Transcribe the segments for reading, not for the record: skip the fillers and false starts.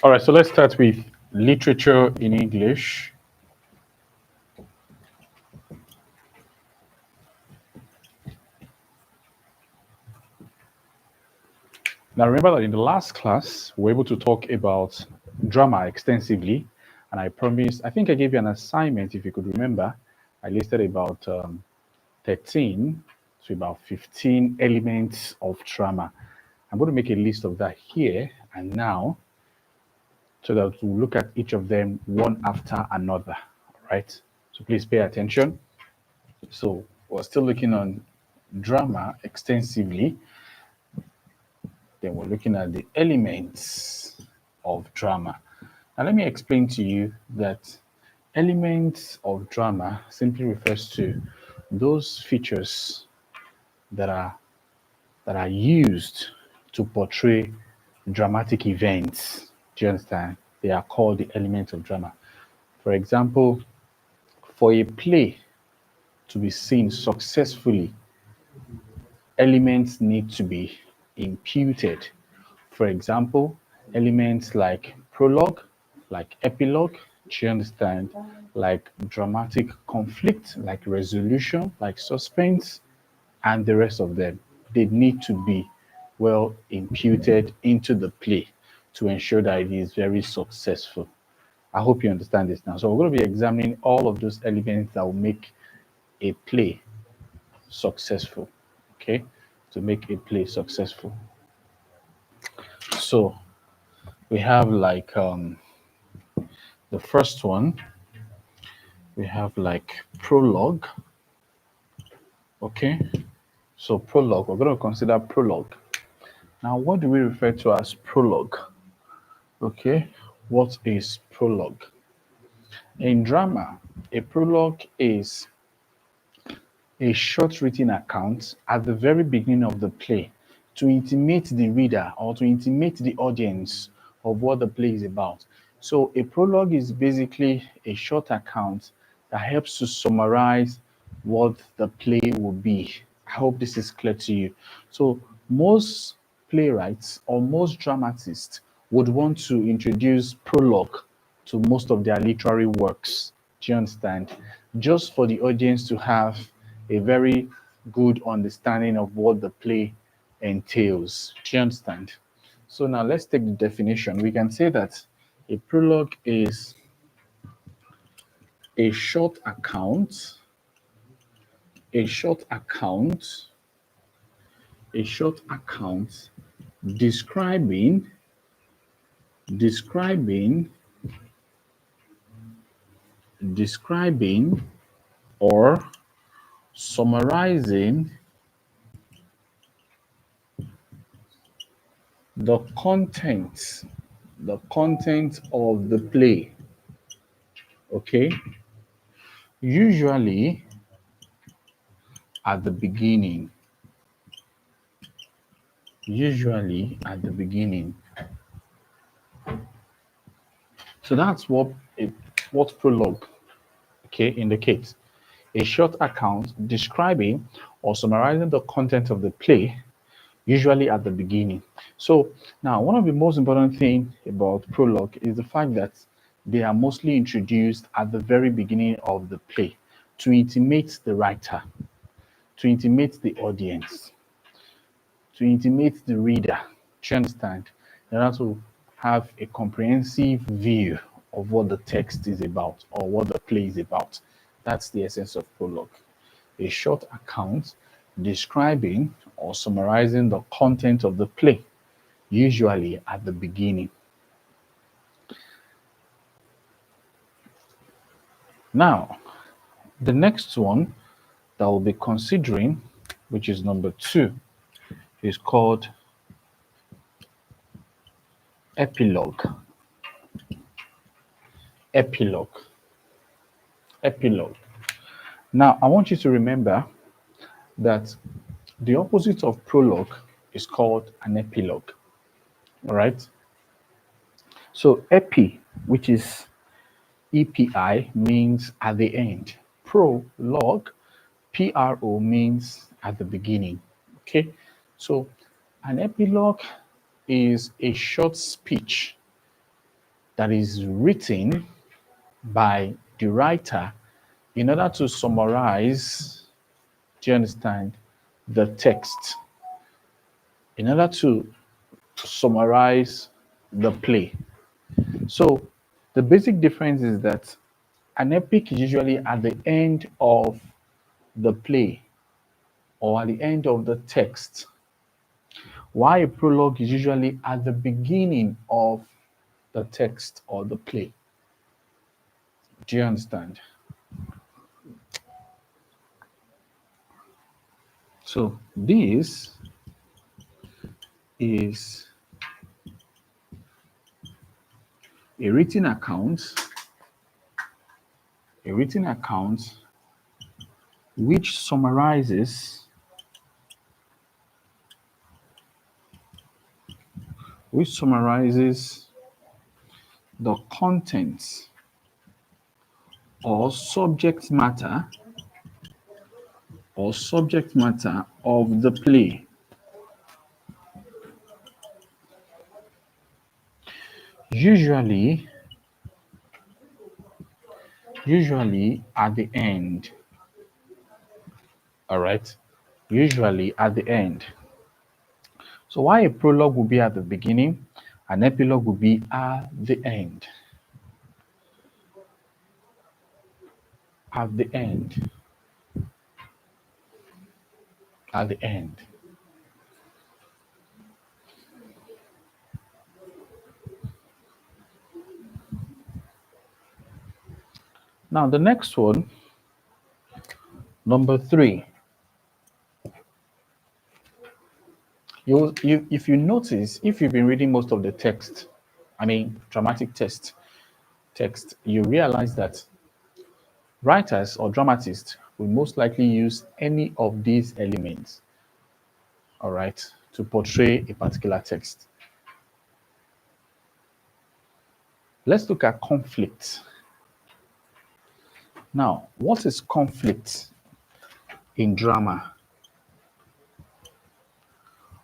All right, so let's start with literature in English. Now, remember that in the last class, we were able to talk about drama extensively. And I promised, I think I gave you an assignment, if you could remember. I listed about 13 to about 15 elements of drama. I'm going to make a list of that here and now so that we'll look at each of them one after another. All right. So please pay attention. So we're still looking on drama extensively. Then we're looking at the elements of drama. Now let me explain to you that elements of drama simply refers to those features that are used to portray dramatic events. Do you understand? They are called the elements of drama. For example, for a play to be seen successfully, elements need to be imputed. For example, elements like prologue, like epilogue, do you understand? Like dramatic conflict, like resolution, like suspense, and the rest of them. They need to be well imputed into the play to ensure that it is very successful. I hope you understand this now. So we're going to be examining all of those elements that will make a play successful. Okay, to make a play successful. So we have like the first one. We have like prologue. Okay, so prologue. We're going to consider prologue. Now, what do we refer to as prologue? Okay, what is prologue? In drama, a prologue is a short written account at the very beginning of the play to intimate the reader or to intimate the audience of what the play is about. So a prologue is basically a short account that helps to summarize what the play will be. I hope this is clear to you. So most playwrights or most dramatists would want to introduce prologue to most of their literary works. Do you understand? Just for the audience to have a very good understanding of what the play entails. Do you understand? So now let's take the definition. We can say that a prologue is a short account, a short account, a short account describing, describing, describing, or summarizing the content of the play. Okay, usually at the beginning, usually at the beginning. So that's what prologue, okay, indicates. A short account describing or summarizing the content of the play, usually at the beginning. So now, one of the most important things about prologue is the fact that they are mostly introduced at the very beginning of the play to intimate the writer, to intimate the audience, to intimate the reader. Do you understand? In order to have a comprehensive view of what the text is about or what the play is about. That's the essence of prologue. A short account describing or summarizing the content of the play, usually at the beginning. Now, the next one that we'll be considering, which is number 2, is called epilogue. Epilogue. Epilogue. Now, I want you to remember that the opposite of prologue is called an epilogue. All right. So epi, which is EPI, means at the end. Prologue, PRO, means at the beginning. Okay. So an epilogue is a short speech that is written by the writer in order to summarize, do you understand, the text, in order to summarize the play. So the basic difference is that an epic is usually at the end of the play or at the end of the text, while a prologue is usually at the beginning of the text or the play. Do you understand? So this is a written account, which summarizes the contents or subject matter of the play. Usually at the end. All right. Usually at the end. So why a prologue will be at the beginning, an epilogue will be at the end. At the end. At the end. Now the next one, number 3. If you notice, if you've been reading most of the text, dramatic text, you realize that writers or dramatists will most likely use any of these elements, all right, to portray a particular text. Let's look at conflict. Now, what is conflict in drama?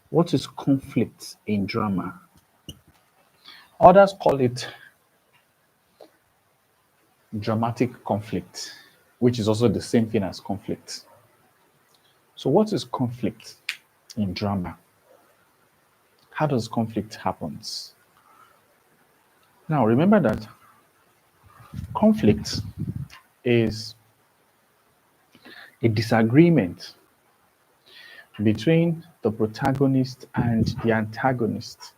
What is conflict in drama? Others call it dramatic conflict, which is also the same thing as conflict. So what is conflict in drama? How does conflict happen? Now, remember that conflict is a disagreement between the protagonist and the antagonist.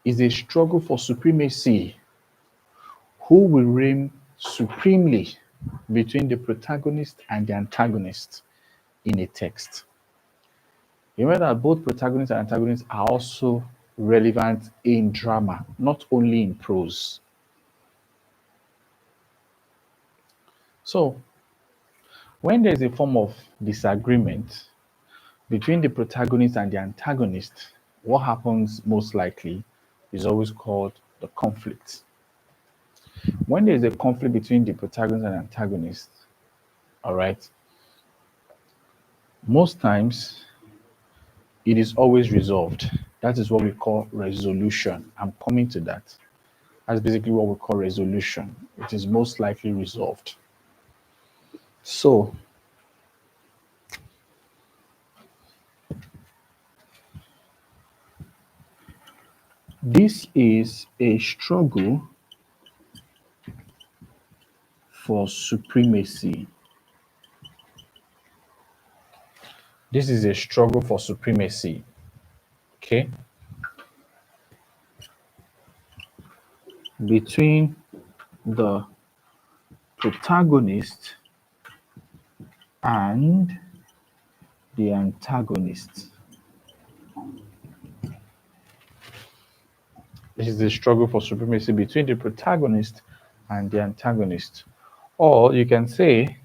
Is a struggle for supremacy. Who will reign supremely between the protagonist and the antagonist in a text? Remember that both protagonists and antagonists are also relevant in drama, not only in prose. So, when there's a form of disagreement between the protagonist and the antagonist, what happens most likely is always called the conflict. When there's a conflict between the protagonist and antagonist, all right, most times it is always resolved. That is what we call resolution. I'm coming to that. That's basically what we call resolution. It is most likely resolved. So, this is a struggle for supremacy. This is a struggle for supremacy. Okay? Between the protagonist and the antagonist. This is the struggle for supremacy between the protagonist and the antagonist. Or you can say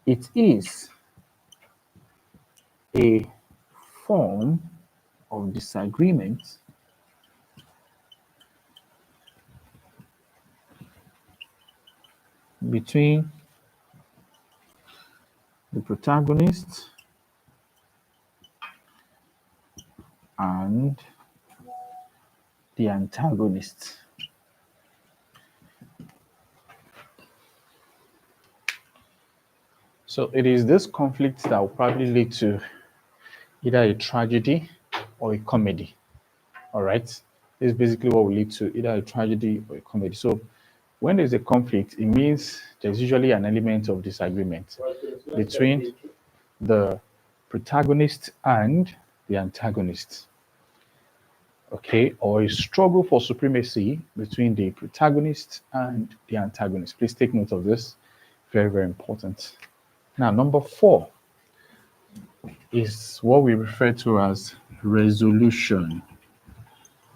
it is a form of disagreement between the protagonist and the antagonist. So it is this conflict that will probably lead to either a tragedy or a comedy. All right. This is basically what will lead to either a tragedy or a comedy. So when there's a conflict, it means there's usually an element of disagreement between the protagonist and the antagonist. Okay, or a struggle for supremacy between the protagonist and the antagonist. Please take note of this. Very, very important. Now, number 4 is what we refer to as resolution.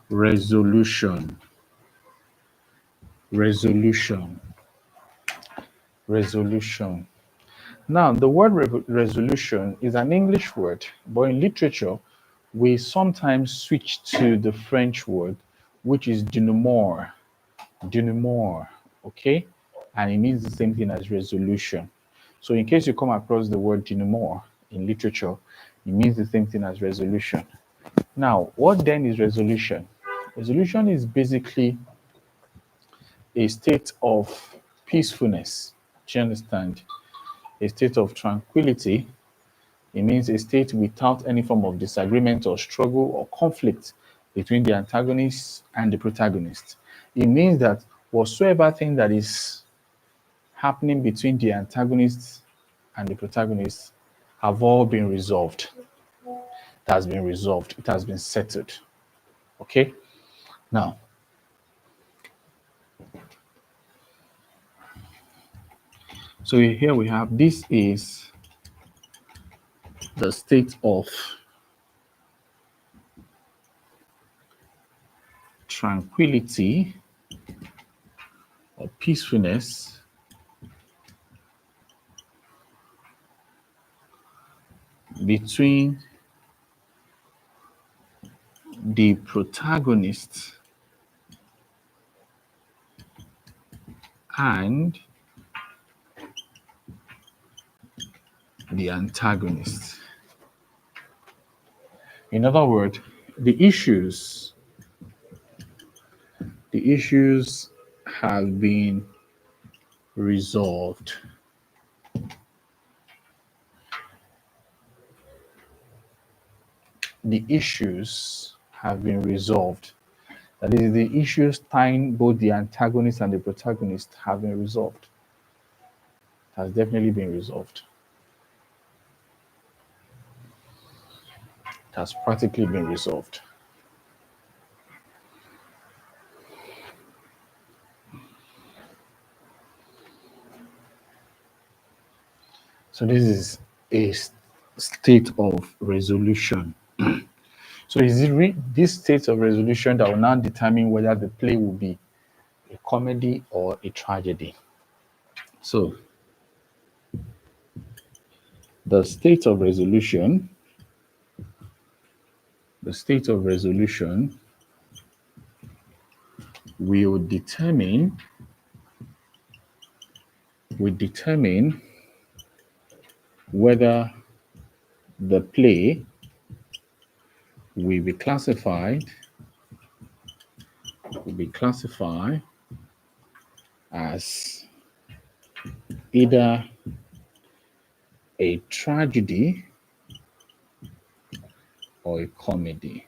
Resolution. Resolution. Resolution. Now, the word resolution is an English word, but in literature, we sometimes switch to the French word, which is denouement. Denouement, okay? And it means the same thing as resolution. So in case you come across the word denouement in literature, it means the same thing as resolution. Now, what then is resolution? Resolution is basically a state of peacefulness. Do you understand? A state of tranquility. It means a state without any form of disagreement or struggle or conflict between the antagonist and the protagonist. It means that whatsoever thing that is happening between the antagonist and the protagonist have all been resolved. It has been resolved. It has been settled. Okay? Now, so here we have, this is the state of tranquility or peacefulness between the protagonist and the antagonist. In other words, the issues have been resolved. The issues have been resolved. That is, the issues tying both the antagonist and the protagonist have been resolved. It has definitely been resolved. It has practically been resolved. So this is a state of resolution. So is it this state of resolution that will now determine whether the play will be a comedy or a tragedy? So the state of resolution will determine whether the play will be classified as either a tragedy or a comedy.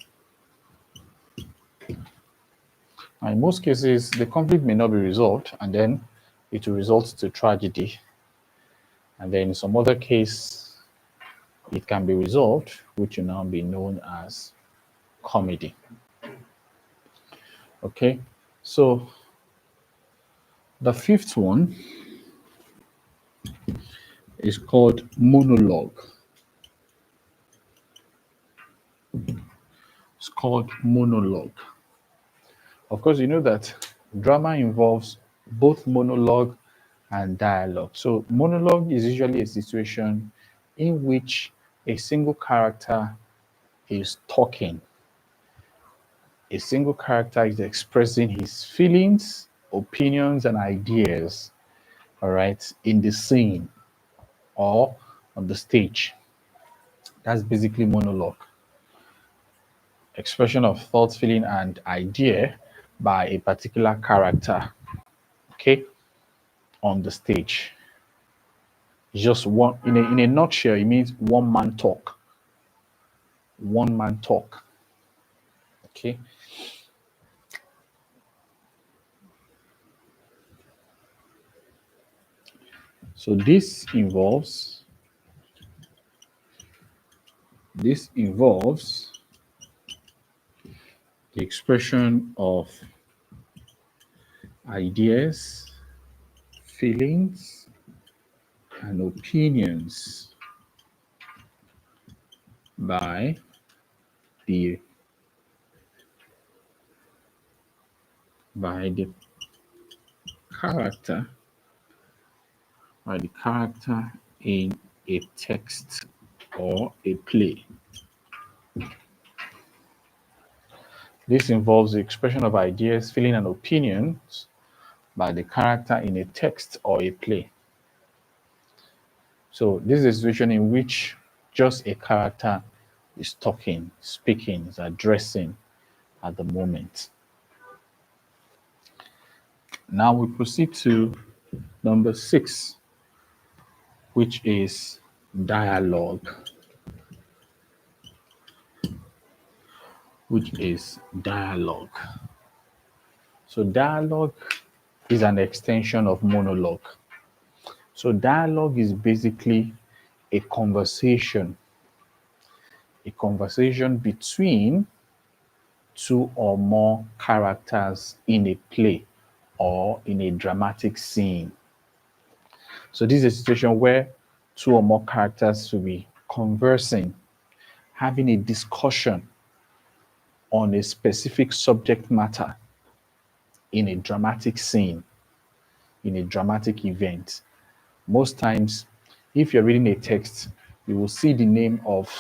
Now, in most cases, the conflict may not be resolved, and then it will result to tragedy. And then in some other case, it can be resolved, which will now be known as comedy. Okay, so the 5th one is called monologue. It's called monologue. Of course, you know that drama involves both monologue and dialogue. So monologue is usually a situation in which a single character is talking. A single character is expressing his feelings, opinions, and ideas, all right, in the scene or on the stage. That's basically monologue. Expression of thought, feeling, and idea by a particular character, okay, on the stage. It's just one, in a nutshell, it means one man talk. One man talk. Okay. So this involves the expression of ideas, feelings, and opinions by the by the character in a text or a play. This involves the expression of ideas, feeling, and opinions by the character in a text or a play. So this is a situation in which just a character is talking, speaking, is addressing at the moment. Now we proceed to number 6, which is dialogue. So dialogue is an extension of monologue. So dialogue is basically a conversation between two or more characters in a play or in a dramatic scene. So this is a situation where two or more characters will be conversing, having a discussion on a specific subject matter in a dramatic scene, in a dramatic event. Most times, if you're reading a text, you will see the name of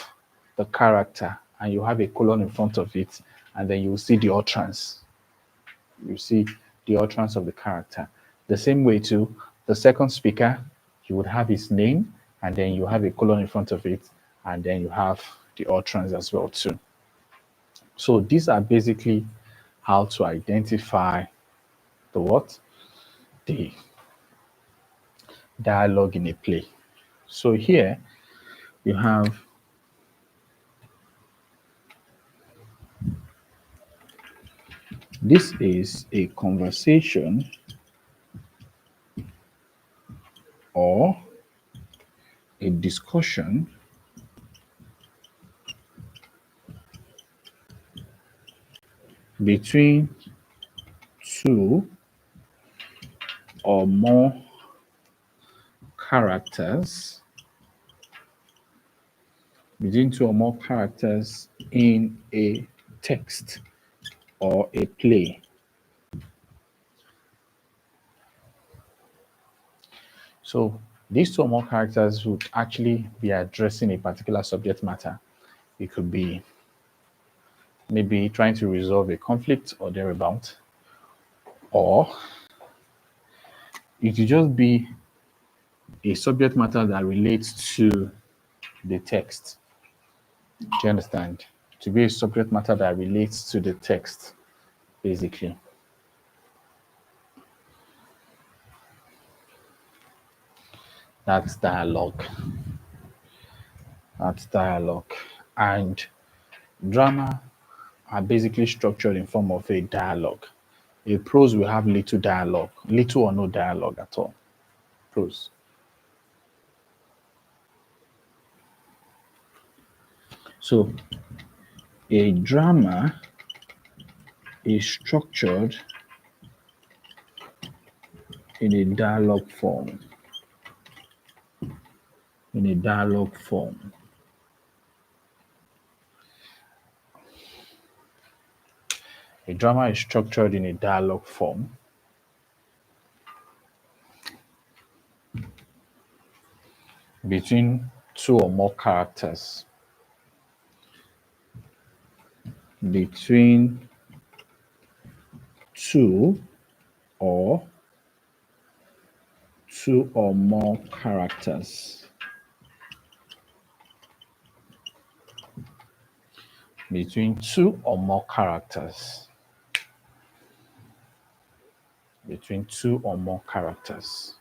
the character and you have a colon in front of it, and then you will see the utterance. You see the utterance of the character. The same way too, the second speaker, you would have his name, and then you have a colon in front of it, and then you have the utterance as well too. So these are basically how to identify the what? The dialogue in a play. So here you have this is a conversation or a discussion between two or more characters in a text or a play. So these two or more characters would actually be addressing a particular subject matter. It could be maybe trying to resolve a conflict or thereabout, or it could just be a subject matter that relates to the text. Do you understand? To be a subject matter that relates to the text, basically. That's dialogue. And drama are basically structured in form of a dialogue. A prose will have little dialogue, little or no dialogue at all. Prose. So a drama is structured in a dialogue form. A drama is structured in a dialogue form between two or more characters. Between two or more characters. Between two or more characters.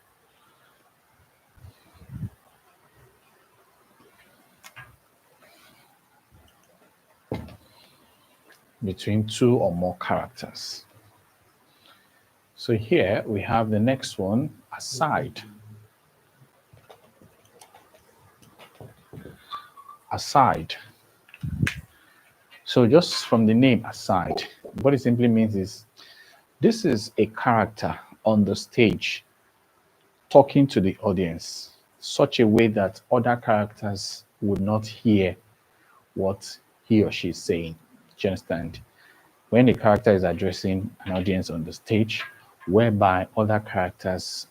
between two or more characters. So here we have the next one, aside. Aside. So just from the name aside, what it simply means is this is a character on the stage talking to the audience such a way that other characters would not hear what he or she is saying. Do you understand? When a character is addressing an audience on the stage, whereby other characters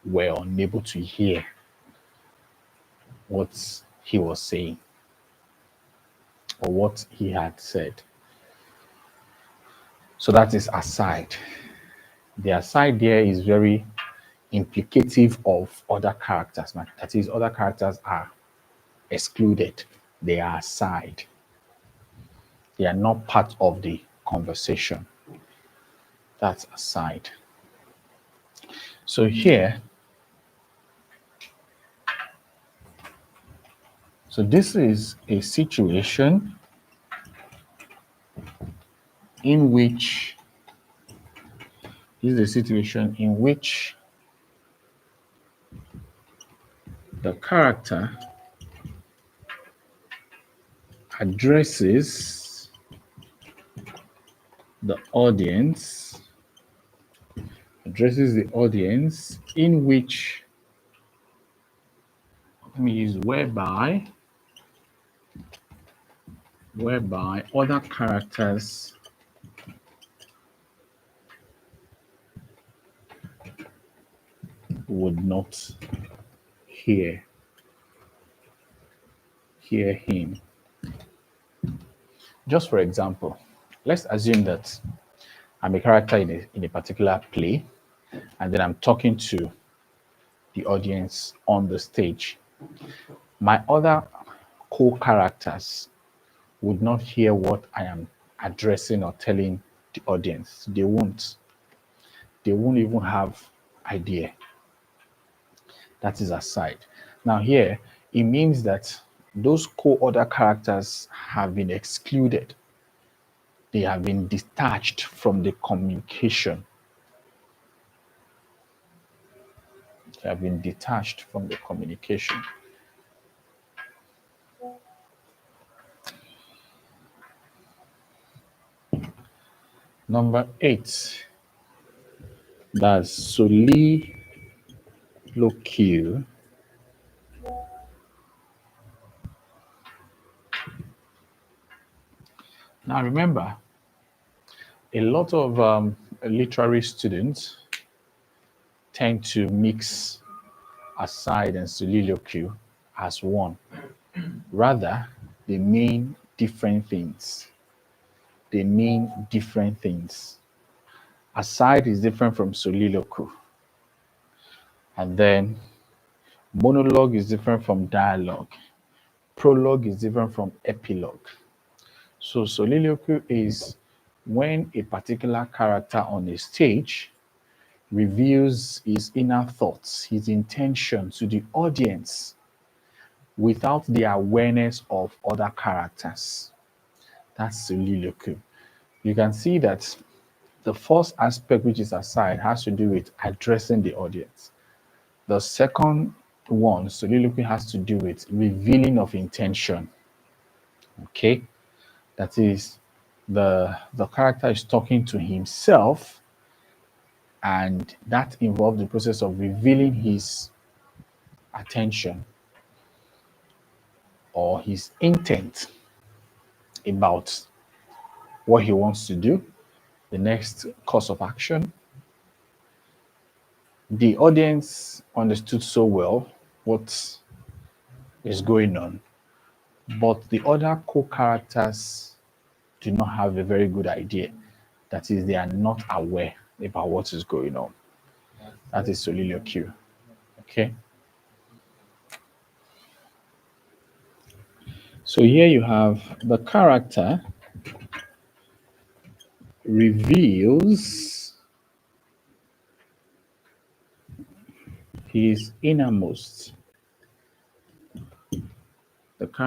were unable to hear what he was saying or what he had said. So that is aside. The aside there is very implicative of other characters. That is, other characters are excluded. They are aside. They are not part of the conversation. That's aside. So here, so this is a situation in which the character addresses the audience, in which, let me use whereby other characters would not hear him. Just for example, let's assume that I'm a character in a particular play, and then I'm talking to the audience on the stage. My other co-characters would not hear what I am addressing or telling the audience. They won't. They won't even have idea. That is aside. Now here, it means that those co-other characters have been excluded. They have been detached from the communication. They have been detached from the communication. Number 8, that's soliloquy. Now remember, a lot of literary students tend to mix aside and soliloquy as one. Rather, they mean different things. They mean different things. Aside is different from soliloquy. And then monologue is different from dialogue. Prologue is different from epilogue. So soliloquy is when a particular character on a stage reveals his inner thoughts, his intention to the audience without the awareness of other characters. That's soliloquy. You can see that the first aspect, which is aside, has to do with addressing the audience. The second one, soliloquy, has to do with revealing of intention. Okay, that is, the character is talking to himself, and that involves the process of revealing his attention or his intent about what he wants to do, the next course of action. The audience understood so well what is going on, but the other co-characters do not have a very good idea. That is, they are not aware about what is going on. That is soliloquy. Okay. So here you have the character reveals his innermost. The